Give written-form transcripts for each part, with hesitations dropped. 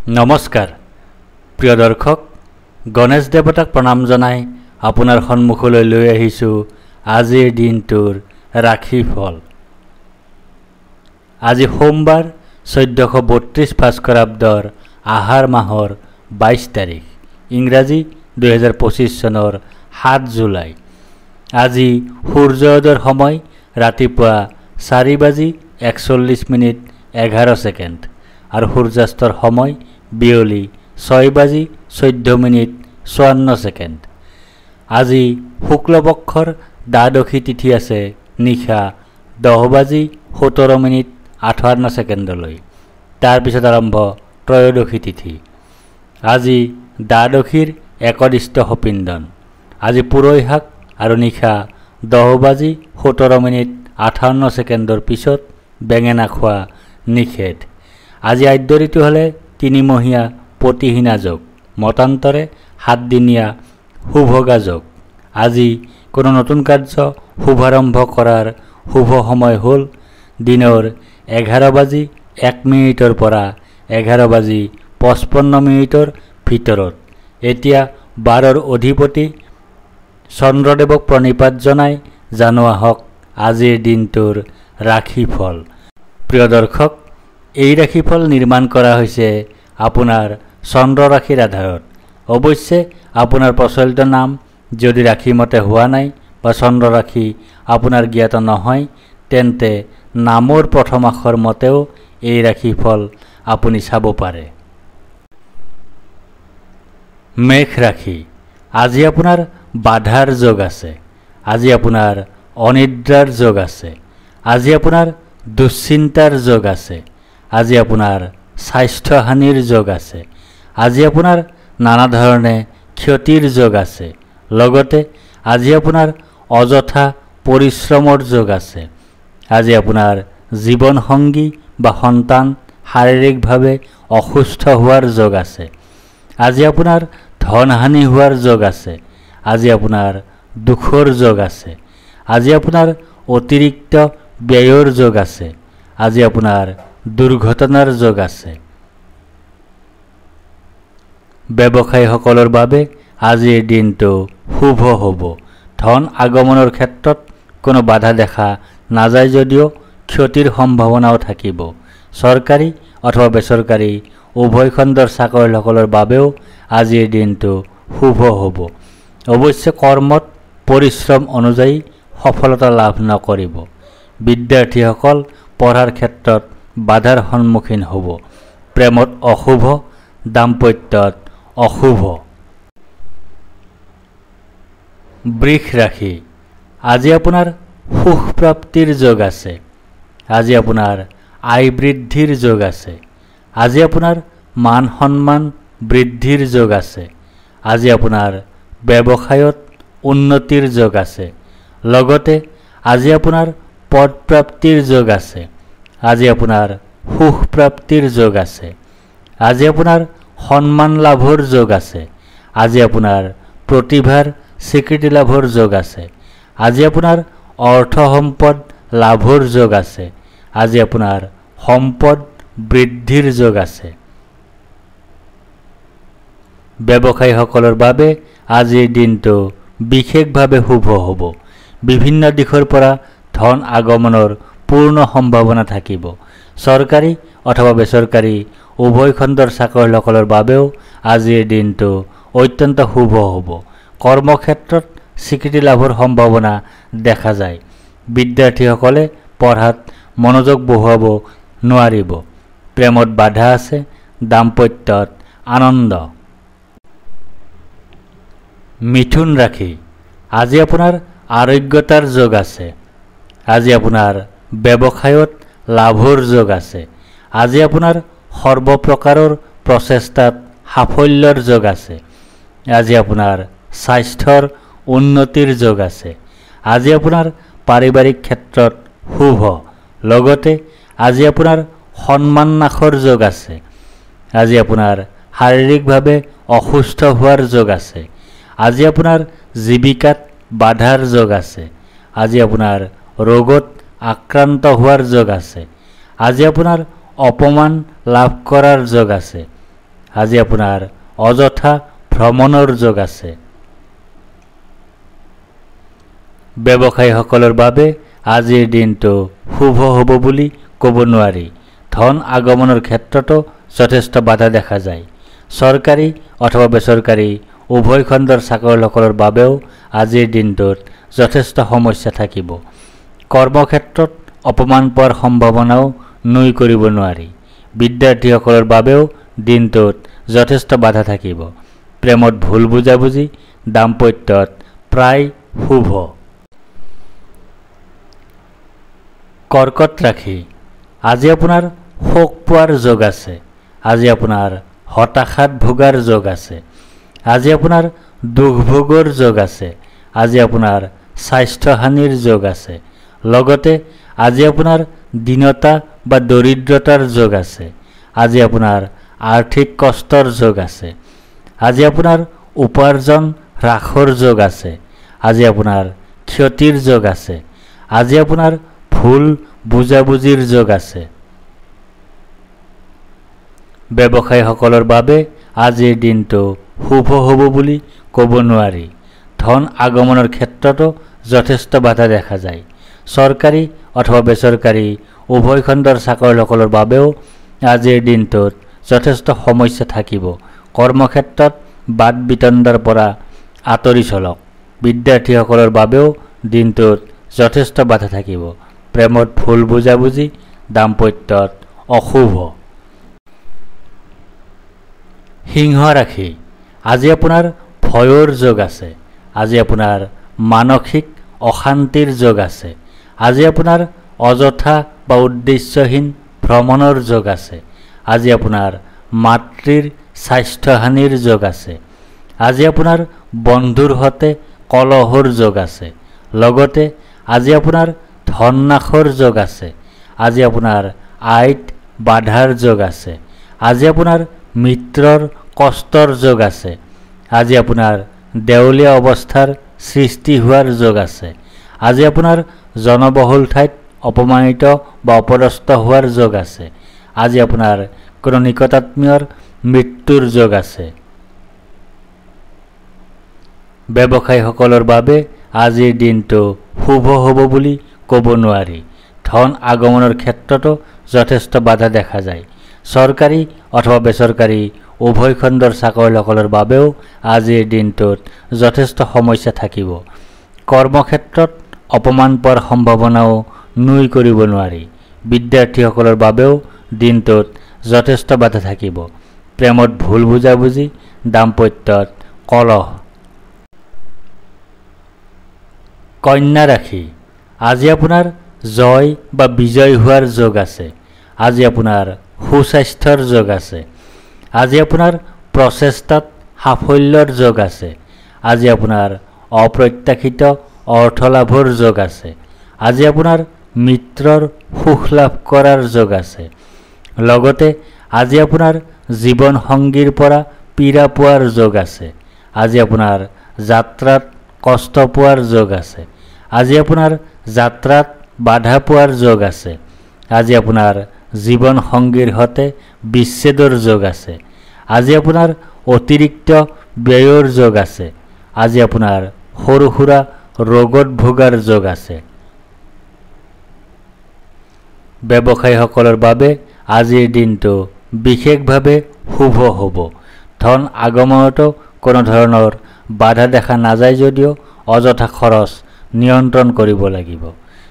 নমস্কাৰ প্ৰিয় দৰ্শক গণেশ দেৱতাক প্ৰণাম জনাই আপোনাৰ সন্মুখলৈ লৈ আহিছো আজিৰ দিনটোৰ ৰাশি ফল। আজি সোমবাৰ 1432 ভাস্কৰাব্দৰ আহাৰ মাহৰ 22 তাৰিখ, ইংৰাজী 2025 চনৰ 7 জুলাই। আজি সূৰ্যোদয়ৰ সময় ৰাতিপুৱা 4:41 আৰু সূৰ্যাস্তৰ সময় বিয়লি 6:14 আজি শুক্লপক্ষৰ দ্বাদশী তিথি আছে নিশা 10:17 তাৰপিছত আৰম্ভ ত্ৰয়োদশী তিথি। আজি দ্বাদশীৰ একদিষ্ট সপিন্দন। আজি পুৰৈশাক আৰু নিশা 10:17 পিছত বেঙেনা খোৱা নিষেধ। আজি আদ্য ঋতু হ'লে 3মহীয়া প্ৰতিহীনা যোগ, মতান্তৰে 7দিনীয়া শুভগা যোগ। আজি কোনো নতুন কাৰ্য শুভাৰম্ভ কৰাৰ শুভ সময় হ'ল দিনৰ 11:01 পৰা 11:55 ভিতৰত। এতিয়া 12ৰ অধিপতি চন্দ্ৰদেৱক প্ৰণিপাত জনাই জানো আহক আজিৰ দিনটোৰ ৰাশিফল। প্ৰিয় দৰ্শক, এই ৰাশিফল নিৰ্মাণ কৰা হৈছে আপোনাৰ চন্দ্ৰ ৰাশিৰ আধাৰত। অৱশ্যে আপোনাৰ প্ৰচলিত নাম যদি ৰাশিমতে হোৱা নাই বা চন্দ্ৰ ৰাশি আপোনাৰ জ্ঞাত নহয়, তেন্তে নামৰ প্ৰথম আখৰ মতেও এই ৰাশিফল আপুনি চাব পাৰে। মেঘ ৰাশি। আজি আপোনাৰ বাধাৰ যোগ আছে। আজি আপোনাৰ অনিদ্ৰাৰ যোগ আছে। আজি আপোনাৰ দুশ্চিন্তাৰ যোগ আছে। আজি আপোনাৰ স্বাস্থ্যহানিৰ যোগ আছে। আজি আপোনাৰ নানা ধৰণে ক্ষতিৰ যোগ আছে। লগতে আজি আপোনাৰ অযথা পৰিশ্ৰমৰ যোগ আছে। আজি আপোনাৰ জীৱনসংগী বা সন্তান শাৰীৰিকভাৱে অসুস্থ হোৱাৰ যোগ আছে। আজি আপোনাৰ ধনহানি হোৱাৰ যোগ আছে। আজি আপোনাৰ দুখৰ যোগ আছে। আজি আপোনাৰ অতিৰিক্ত ব্যয়ৰ যোগ আছে। আজি আপোনাৰ দুৰ্ঘটনাৰ যোগ আছে। ব্যৱসায়ীসকলৰ বাবে আজিৰ দিনটো শুভ হ'ব। ধন আগমনৰ ক্ষেত্ৰত কোনো বাধা দেখা নাযায় যদিও ক্ষতিৰ সম্ভাৱনাও থাকিব। চৰকাৰী অথবা বেচৰকাৰী উভয় খণ্ডৰ চাকৰিয়ালসকলৰ বাবেও আজিৰ দিনটো শুভ হ'ব। অৱশ্যে কৰ্মত পৰিশ্ৰম অনুযায়ী সফলতা লাভ নকৰিব। বিদ্যাৰ্থীসকল পঢ়াৰ ক্ষেত্ৰত বাধাৰ সন্মুখীন হ'ব। প্ৰেমত অশুভ, দাম্পত্যত অশুভ। বৃষ ৰাশি। আজি আপোনাৰ সুখ প্ৰাপ্তিৰ যোগ আছে। আজি আপোনাৰ আয় বৃদ্ধিৰ যোগ আছে। আজি আপোনাৰ মান সন্মান বৃদ্ধিৰ যোগ আছে। আজি আপোনাৰ ব্যৱসায়ত উন্নতিৰ যোগ আছে। লগতে আজি আপোনাৰ পদ প্ৰাপ্তিৰ যোগ আছে। আজি আপোনাৰ সুখ প্ৰাপ্তিৰ যোগ আছে। আজি আপোনাৰ সন্মান লাভৰ যোগ আছে। আজি আপোনাৰ প্ৰতিভাৰ স্বীকৃতি লাভৰ যোগ আছে। আজি আপোনাৰ অৰ্থ সম্পদ লাভৰ যোগ আছে। আজি আপোনাৰ সম্পদ বৃদ্ধিৰ যোগ আছে। ব্যৱসায়ীসকলৰ বাবে আজিৰ দিনটো বিশেষভাৱে শুভ হ'ব। বিভিন্ন দিশৰ পৰা ধন আগমনৰ পূৰ্ণ সম্ভাৱনা থাকিব। চৰকাৰী অথবা বেচৰকাৰী উভয় খণ্ডৰ চাকৰিয়ালসকলৰ বাবেও আজিৰ দিনটো অত্যন্ত শুভ হ'ব। কৰ্মক্ষেত্ৰত স্বীকৃতি লাভৰ সম্ভাৱনা দেখা যায়। বিদ্যাৰ্থীসকলে পঢ়াত মনোযোগ বহুৱাব নোৱাৰিব। প্ৰেমত বাধা আছে। দাম্পত্যত আনন্দ। মিথুন ৰাশি। আজি আপোনাৰ আৰোগ্যতাৰ যোগ আছে। আজি আপোনাৰ ব্যৱসায়ত লাভৰ যোগ আছে। আজি আপোনাৰ সৰ্বপ্ৰকাৰৰ প্ৰচেষ্টাত সাফল্যৰ যোগ আছে। আজি আপোনাৰ স্বাস্থ্যৰ উন্নতিৰ যোগ আছে। আজি আপোনাৰ পাৰিবাৰিক ক্ষেত্ৰত শুভ। লগতে আজি আপোনাৰ সন্মান নাশৰ যোগ আছে। আজি আপোনাৰ শাৰীৰিকভাৱে অসুস্থ হোৱাৰ যোগ আছে। আজি আপোনাৰ জীৱিকাত বাধাৰ যোগ আছে। আজি আপোনাৰ ৰোগত আক্ৰান্ত হোৱাৰ যোগ আছে। আজি আপোনাৰ অপমান লাভ কৰাৰ যোগ আছে। আজি আপোনাৰ অযথা ভ্ৰমণৰ যোগ আছে। ব্যৱসায়ীসকলৰ বাবে আজিৰ দিনটো শুভ হ'ব বুলি ক'ব নোৱাৰি। ধন আগমনৰ ক্ষেত্ৰতো যথেষ্ট বাধা দেখা যায়। চৰকাৰী অথবা বেচৰকাৰী উভয় খণ্ডৰ চাকৰিয়ালসকলৰ বাবেও আজিৰ দিনটোত যথেষ্ট সমস্যা থাকিব। কৰ্মক্ষেত্ৰত অপমান পোৱাৰ সম্ভাৱনাও নুই কৰিব নোৱাৰি। বিদ্যাৰ্থীসকলৰ বাবেও দিনটোত যথেষ্ট বাধা থাকিব। প্ৰেমত ভুল বুজাবুজি, দাম্পত্যত প্ৰায় শুভ। কৰ্কট ৰাশি, আজি আপোনাৰ শোক পোৱাৰ যোগ আছে। আজি আপোনাৰ হতাশাত ভোগাৰ যোগ আছে। আজি আপোনাৰ দুখ ভোগৰ যোগ আছে। আজি আপোনাৰ স্বাস্থ্যহানিৰ যোগ আছে। লগতে আজি আপোনাৰ দীনতা বা দৰিদ্ৰতাৰ যোগ আছে। আজি আপোনাৰ আৰ্থিক কষ্টৰ যোগ আছে। আজি আপোনাৰ উপাৰ্জন হ্ৰাসৰ যোগ আছে। আজি আপোনাৰ ক্ষতিৰ যোগ আছে। আজি আপোনাৰ ভুল বুজাবুজিৰ যোগ আছে। ব্যৱসায়ীসকলৰ বাবে আজিৰ দিনটো শুভ হ'ব বুলি ক'ব নোৱাৰি। ধন আগমনৰ ক্ষেত্ৰতো যথেষ্ট বাধা দেখা যায়। চৰকাৰী অথবা বেচৰকাৰী উভয় খণ্ডৰ চাকৰিয়ালসকলৰ বাবেও আজিৰ দিনটোত যথেষ্ট সমস্যা থাকিব। কৰ্মক্ষেত্ৰত বাদ বিতণ্ডাৰ পৰা আঁতৰি চলক। বিদ্যাৰ্থীসকলৰ বাবেও দিনটোত যথেষ্ট বাধা থাকিব। প্ৰেমত ভুল বুজাবুজি, দাম্পত্যত অশুভ। সিংহ ৰাশি, আজি আপোনাৰ ভয়ৰ যোগ আছে। আজি আপোনাৰ মানসিক অশান্তিৰ যোগ আছে। আজি আপোনাৰ অযথা বা উদ্দেশ্যহীন ভ্ৰমণৰ যোগ আছে। আজি আপোনাৰ মাতৃৰ স্বাস্থ্যহানিৰ যোগ আছে। আজি আপোনাৰ বন্ধুৰ সৈতে কলহৰ যোগ আছে। লগতে আজি আপোনাৰ ধন নাশৰ যোগ আছে। আজি আপোনাৰ আইত বাধাৰ যোগ আছে। আজি আপোনাৰ মিত্ৰৰ কষ্টৰ যোগ আছে। আজি আপোনাৰ দেউলীয়া অৱস্থাৰ সৃষ্টি হোৱাৰ যোগ আছে। আজি আপোনাৰ জনবহুল ঠাইত অপমানিত বা অপদস্থ হোৱাৰ যোগ আছে। আজি আপোনাৰ কোনো নিকটাত্মীয়ৰ মৃত্যুৰ যোগ আছে। ব্যৱসায়ীসকলৰ বাবে আজিৰ দিনটো শুভ হ'ব বুলি ক'ব নোৱাৰি। ধন আগমনৰ ক্ষেত্ৰতো যথেষ্ট বাধা দেখা যায়। চৰকাৰী অথবা বেচৰকাৰী উভয় খণ্ডৰ চাকৰিয়ালসকলৰ বাবেও আজিৰ দিনটোত যথেষ্ট সমস্যা থাকিব। কৰ্মক্ষেত্ৰত অপমান পোৱাৰ সম্ভাৱনাও নুই কৰিব নোৱাৰি। বিদ্যাৰ্থীসকলৰ বাবেও দিনটোত যথেষ্ট বাধা থাকিব। প্ৰেমত ভুল বুজাবুজি, দাম্পত্যত কলহ। কন্যা ৰাশি, আজি আপোনাৰ জয় বা বিজয় হোৱাৰ যোগ আছে। আজি আপোনাৰ সুস্বাস্থ্যৰ যোগ আছে। আজি আপোনাৰ প্ৰচেষ্টাত সাফল্যৰ যোগ আছে। আজি আপোনাৰ অপ্ৰত্যাশিত অৰ্থ লাভৰ যোগ আছে। আজি আপোনাৰ মিত্ৰৰ সুখ লাভ কৰাৰ যোগ আছে। লগতে আজি আপোনাৰ জীৱন সংগীৰ পৰা পীড়া পোৱাৰ যোগ আছে। আজি আপোনাৰ যাত্ৰাত কষ্ট পোৱাৰ যোগ আছে। আজি আপোনাৰ যাত্ৰাত বাধা পোৱাৰ যোগ আছে। আজি আপোনাৰ জীৱন সংগীৰ সৈতে বিচ্ছেদৰ যোগ আছে। আজি আপোনাৰ অতিৰিক্ত ব্যয়ৰ যোগ আছে। আজি আপোনাৰ সৰু সুৰা ৰোগত ভোগাৰ যোগ আছে। ব্যৱসায়ীসকলৰ বাবে আজিৰ দিনটো বিশেষভাৱে শুভ হ'ব। ধন আগমনতো কোনো ধৰণৰ বাধা দেখা নাযায় যদিও অযথা খৰচ নিয়ন্ত্ৰণ কৰিব লাগিব।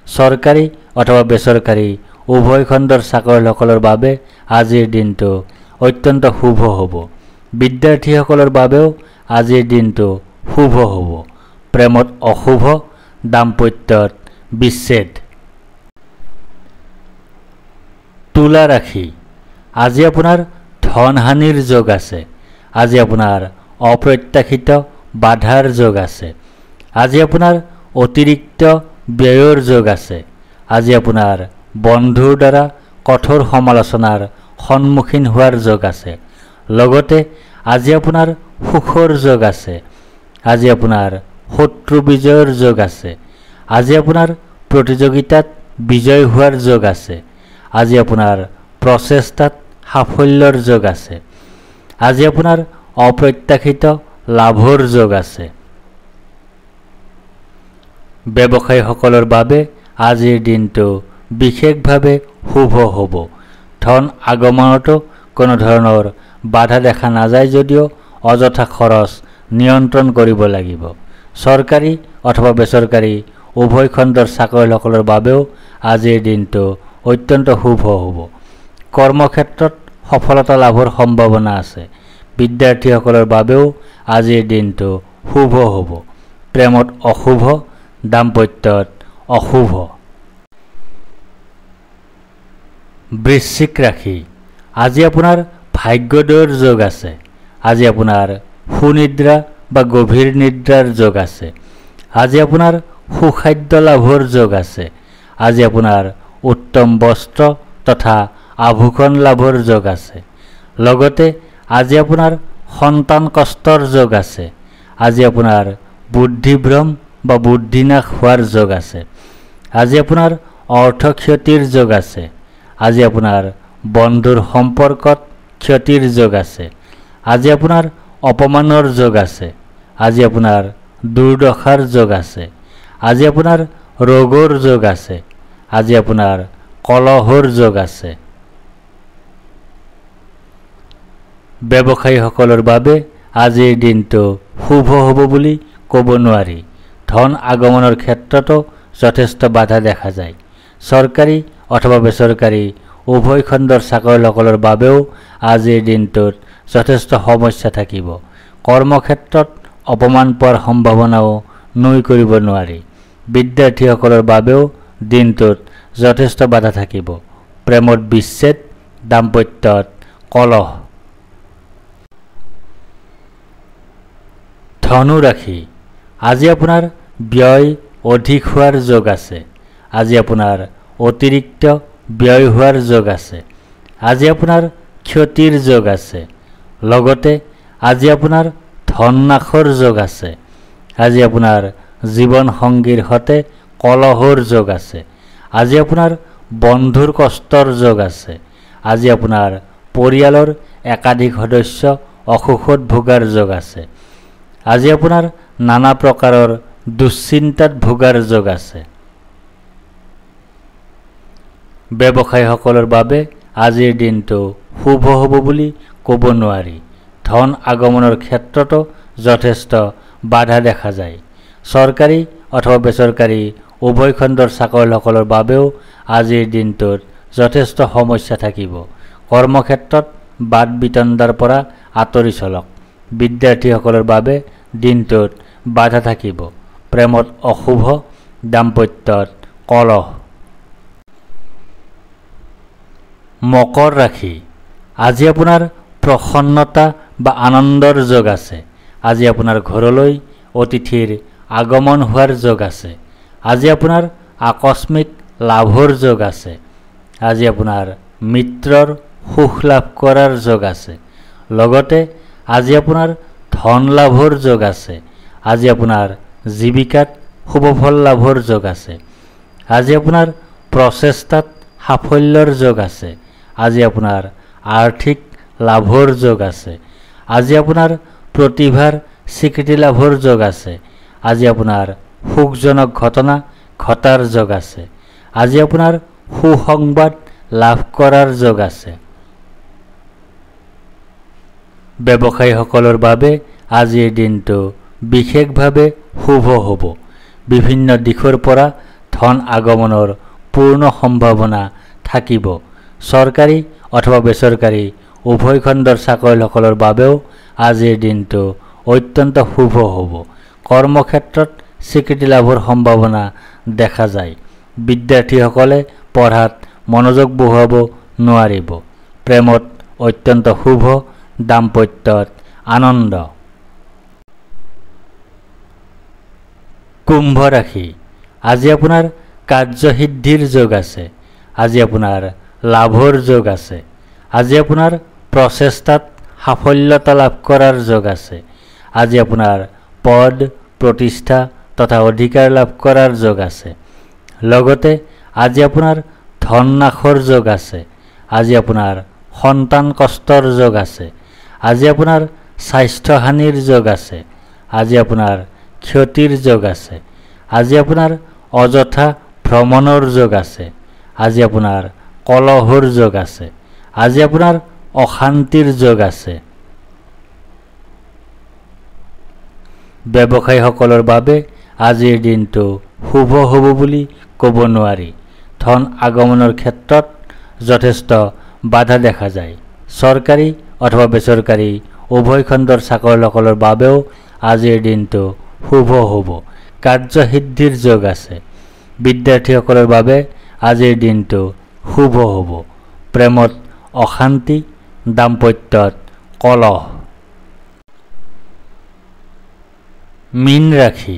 চৰকাৰী অথবা বেচৰকাৰী উভয় খণ্ডৰ চাকৰিয়ালসকলৰ বাবে আজিৰ দিনটো অত্যন্ত শুভ হ'ব। বিদ্যাৰ্থীসকলৰ বাবেও আজিৰ দিনটো শুভ হ'ব। প্ৰেমত অশুভ, দাম্পত্যত বিচ্ছেদ। তুলা ৰাশি, আজি আপোনাৰ ধনহানিৰ যোগ আছে। আজি আপোনাৰ অপ্ৰত্যাশিত বাধাৰ যোগ আছে। আজি আপোনাৰ অতিৰিক্ত ব্যয়ৰ যোগ আছে। আজি আপোনাৰ বন্ধুৰ দ্বাৰা কঠোৰ সমালোচনাৰ সন্মুখীন হোৱাৰ যোগ আছে। লগতে আজি আপোনাৰ সুখৰ যোগ আছে। আজি আপোনাৰ শত্ৰু বিজয়ৰ যোগ আছে। আজি আপোনাৰ প্ৰতিযোগিতাত বিজয় হোৱাৰ যোগ আছে। আজি আপোনাৰ প্ৰচেষ্টাত সাফল্যৰ যোগ আছে। আজি আপোনাৰ অপ্ৰত্যাশিত লাভৰ যোগ আছে। ব্যৱসায়ীসকলৰ বাবে আজিৰ দিনটো বিশেষভাৱে শুভ হ'ব। ধন আগমনতো কোনো ধৰণৰ বাধা দেখা নাযায় যদিও অযথা খৰচ নিয়ন্ত্ৰণ কৰিব লাগিব। চৰকাৰী অথবা বেচৰকাৰী উভয় খণ্ডৰ চাকৰিয়ালসকলৰ বাবেও আজিৰ দিনটো অত্যন্ত শুভ হ'ব। কৰ্মক্ষেত্ৰত সফলতা লাভৰ সম্ভাৱনা আছে। বিদ্যাৰ্থীসকলৰ বাবেও আজিৰ দিনটো শুভ হ'ব। প্ৰেমত অশুভ, দাম্পত্যত অশুভ। বৃশ্চিক ৰাশি, আজি আপোনাৰ ভাগ্যোদয়ৰ যোগ আছে। আজি আপোনাৰ সুনিদ্ৰা বা গভীৰ নিদ্ৰাৰ যোগ আছে। আজি আপোনাৰ সুখাদ্য লাভৰ যোগ আছে। আজি আপোনাৰ উত্তম বস্ত্ৰ তথা আভূষণ লাভৰ যোগ আছে। লগতে আজি আপোনাৰ সন্তান কষ্টৰ যোগ আছে। আজি আপোনাৰ বুদ্ধিভ্ৰম বা বুদ্ধিনাশ হোৱাৰ যোগ আছে। আজি আপোনাৰ অৰ্থ ক্ষতিৰ যোগ আছে। আজি আপোনাৰ বন্ধুৰ সম্পৰ্কত ক্ষতিৰ যোগ আছে। আজি আপোনাৰ অপমানৰ যোগ আছে। আজি আপোনাৰ দুৰ্দশাৰ যোগ আছে। আজি আপোনাৰ ৰোগৰ যোগ আছে। আজি আপোনাৰ কলহৰ যোগ আছে। ব্যৱসায়ীসকলৰ বাবে আজিৰ দিনটো শুভ হ'ব বুলি ক'ব নোৱাৰি। ধন আগমনৰ ক্ষেত্ৰতো যথেষ্ট বাধা দেখা যায়। চৰকাৰী অথবা বেচৰকাৰী উভয় খণ্ডৰ চাকৰিয়ালসকলৰ বাবেও আজিৰ দিনটোত যথেষ্ট সমস্যা থাকিব। কৰ্মক্ষেত্ৰত অপমান পোৱাৰ সম্ভাৱনাও নুই কৰিব নোৱাৰি। বিদ্যাৰ্থীসকলৰ বাবেও দিনটোত যথেষ্ট বাধা থাকিব। প্ৰেমত বিচ্ছেদ, দাম্পত্যত কলহ। ধনু ৰাশি, আজি আপোনাৰ ব্যয় অধিক হোৱাৰ যোগ আছে। আজি আপোনাৰ অতিৰিক্ত ব্যয় হোৱাৰ যোগ আছে। আজি আপোনাৰ ক্ষতিৰ যোগ আছে। লগতে আজি আপোনাৰ ধন নাশৰ যোগ আছে। আজি আপোনাৰ জীৱন সংগীৰ সৈতে কলহৰ যোগ আছে। আজি আপোনাৰ বন্ধুৰ কষ্টৰ যোগ আছে। আজি আপোনাৰ পৰিয়ালৰ একাধিক সদস্য অসুখত ভোগাৰ যোগ আছে। আজি আপোনাৰ নানা প্ৰকাৰৰ দুশ্চিন্তাত ভোগাৰ যোগ আছে। ব্যৱসায়ীসকলৰ বাবে আজিৰ দিনটো শুভ হ'ব বুলি ক'ব নোৱাৰি। ধন আগমনৰ ক্ষেত্ৰতো যথেষ্ট বাধা দেখা যায়। চৰকাৰী অথবা বেচৰকাৰী উভয় খণ্ডৰ চাকৰিয়ালসকলৰ বাবেও আজিৰ দিনটোত যথেষ্ট সমস্যা থাকিব। কৰ্মক্ষেত্ৰত বাদ বিতণ্ডাৰ পৰা আঁতৰি চলক। বিদ্যাৰ্থীসকলৰ বাবে দিনটোত বাধা থাকিব। প্ৰেমত অশুভ, দাম্পত্যত কলহ। মকৰ ৰাশি, আজি আপোনাৰ প্ৰসন্নতা বা আনন্দৰ যোগ আছে। আজি আপোনাৰ ঘৰলৈ অতিথিৰ আগমন হোৱাৰ যোগ আছে। আজি আপোনাৰ আকস্মিক লাভৰ যোগ আছে। আজি আপোনাৰ মিত্ৰৰ সুখ লাভ কৰাৰ যোগ আছে। লগতে আজি আপোনাৰ ধন লাভৰ যোগ আছে। আজি আপোনাৰ জীৱিকাত শুভফল লাভৰ যোগ আছে। আজি আপোনাৰ প্ৰচেষ্টাত সাফল্যৰ যোগ আছে। আজি আপোনাৰ আৰ্থিক লাভৰ যোগ আছে। আজি আপোনাৰ প্ৰতিভাৰ স্বীকৃতি লাভৰ যোগ আছে। আজি আপোনাৰ সুখজনক ঘটনা ঘটাৰ যোগ আছে। আজি আপোনাৰ সুসংবাদ লাভ কৰাৰ যোগ আছে। ব্যৱসায়ীসকলৰ বাবে আজিৰ দিনটো বিশেষভাৱে শুভ হ'ব। বিভিন্ন দিশৰ পৰা ধন আগমনৰ পূৰ্ণ সম্ভাৱনা থাকিব। চৰকাৰী অথবা বেচৰকাৰী উভয় খণ্ডৰ চাকৰিয়ালসকলৰ বাবেও আজিৰ দিনটো অত্যন্ত শুভ হ'ব। কৰ্মক্ষেত্ৰত স্বীকৃতি লাভৰ সম্ভাৱনা দেখা যায়। বিদ্যাৰ্থীসকলে পঢ়াত মনোযোগ বঢ়াব নোৱাৰিব। প্ৰেমত অত্যন্ত শুভ, দাম্পত্যত আনন্দ। কুম্ভ ৰাশি, আজি আপোনাৰ কাৰ্যসিদ্ধিৰ যোগ আছে। আজি আপোনাৰ লাভৰ যোগ আছে। আজি আপোনাৰ প্ৰচেষ্টাত সাফল্যতা লাভ কৰাৰ যোগ আছে। আজি আপোনাৰ পদ, প্ৰতিষ্ঠা তথা অধিকাৰ লাভ কৰাৰ যোগ আছে। লগতে আজি আপোনাৰ ধন নাশৰ যোগ আছে। আজি আপোনাৰ সন্তান কষ্টৰ যোগ আছে। আজি আপোনাৰ স্বাস্থ্যহানিৰ যোগ আছে। আজি আপোনাৰ ক্ষতিৰ যোগ আছে। আজি আপোনাৰ অযথা ভ্ৰমণৰ যোগ আছে। আজি আপোনাৰ কলহৰ যোগ আছে। আজি আপোনাৰ অশান্তিৰ যোগ আছে। ব্যৱসায়ীসকলৰ বাবে আজিৰ দিনটো শুভ হ'ব বুলি ক'ব নোৱাৰি। ধন আগমনৰ ক্ষেত্ৰত যথেষ্ট বাধা দেখা যায়। চৰকাৰী অথবা বেচৰকাৰী উভয় খণ্ডৰ চাকৰিয়ালসকলৰ বাবেও আজিৰ দিনটো শুভ হ'ব। কাৰ্যসিদ্ধিৰ যোগ আছে। বিদ্যাৰ্থীসকলৰ বাবে আজিৰ দিনটো শুভ হ'ব। প্ৰেমত অশান্তি, দাম্পত্যত কলহ। মীন ৰাশি,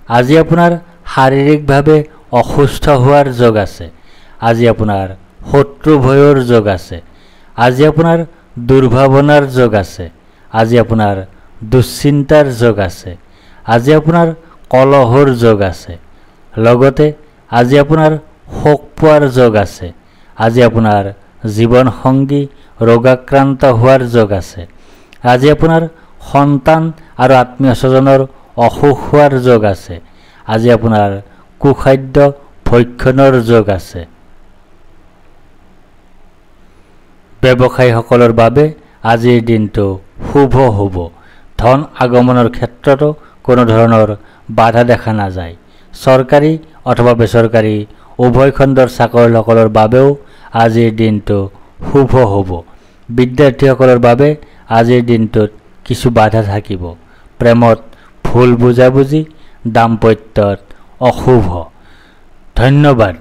আজি আপোনাৰ শাৰীৰিকভাৱে অসুস্থ হোৱাৰ যোগ আছে। আজি আপোনাৰ শত্ৰু ভয়ৰ যোগ আছে। আজি আপোনাৰ দুৰ্ভাৱনাৰ যোগ আছে। আজি আপোনাৰ দুশ্চিন্তাৰ যোগ আছে। আজি আপোনাৰ কলহৰ যোগ আছে। লগতে আজি আপোনাৰ শোক পোৱাৰ যোগ আছে। আজি আপোনাৰ জীৱনসংগী ৰোগাক্ৰান্ত হোৱাৰ যোগ আছে। আজি আপোনাৰ সন্তান আৰু আত্মীয় স্বজনৰ অসুখ হোৱাৰ যোগ আছে। আজি আপোনাৰ কুখাদ্য ভক্ষণৰ যোগ আছে। ব্যৱসায়ীসকলৰ বাবে আজিৰ দিনটো শুভ হ'ব। ধন আগমনৰ ক্ষেত্ৰতো কোনো ধৰণৰ বাধা দেখা নাযায়। চৰকাৰী অথবা বেচৰকাৰী উভয় খণ্ডৰ চাকৰিয়ালসকলৰ বাবেও আজিৰ দিনটো শুভ হ'ব। বিদ্যাৰ্থীসকলৰ বাবে আজিৰ দিনটোত কিছু বাধা থাকিব। প্ৰেমত ভুল বুজাবুজি, দাম্পত্যত অশুভ। ধন্যবাদ।